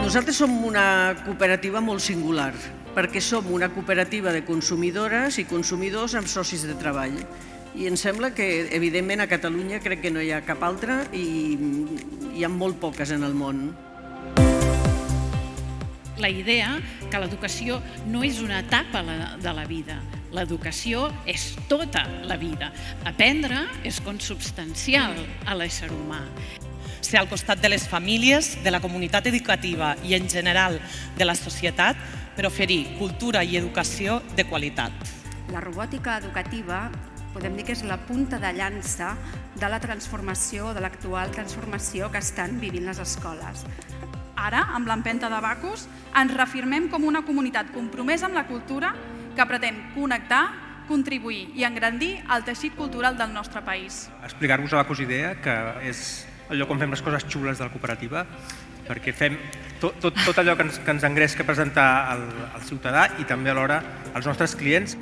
Nosaltres som una cooperativa molt singular, perquè som una cooperativa de consumidores i consumidors amb socis de treball. I em sembla que, evidentment, a Catalunya crec que no hi ha cap altra i hi ha molt poques en el món. La idea que l'educació no és una etapa de la vida. L'educació és tota la vida. Aprendre és consubstancial a l'ésser humà. Ser al costat de les famílies, de la comunitat educativa i, en general, de la societat per oferir cultura i educació de qualitat. La robòtica educativa podem dir que és la punta de llança de la transformació, de l'actual transformació que estan vivint les escoles. Ara, amb l'empenta de Bacus, ens reafirmem com una comunitat compromesa amb la cultura que pretén connectar, contribuir i engrandir el teixit cultural del nostre país. Explicar-vos a Bacus Idea, que és allò com fem les coses xules de la cooperativa, perquè fem tot allò que ens engresca presentar al ciutadà i també alhora als nostres clients.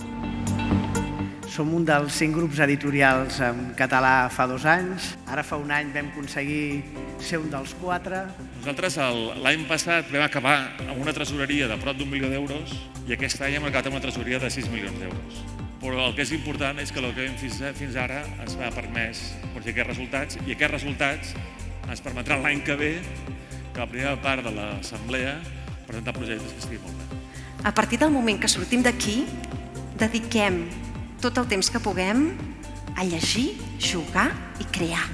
Som un dels 5 grups editorials en català fa 2 anys. Ara fa un any vam aconseguir ser un dels 4. Nosaltres l'any passat vam acabar amb una tresoreria de prop d'1 milió d'euros i aquest any hem acabat amb una tresoreria de 6 milions d'euros. Però el que és important és que el que hem fet fins ara ens ha permès aconseguir aquests resultats i aquests resultats ens permetran l'any que ve, que la primera part de l'assemblea, presentar projectes que estiguin molt bé. A partir del moment que sortim d'aquí, dediquem tot el temps que puguem a llegir, jugar i crear.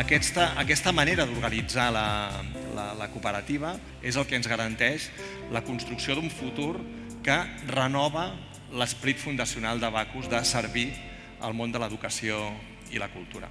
Aquesta manera d'organitzar la cooperativa és el que ens garanteix la construcció d'un futur que renova l'esperit fundacional de Bacus de servir al món de l'educació i la cultura.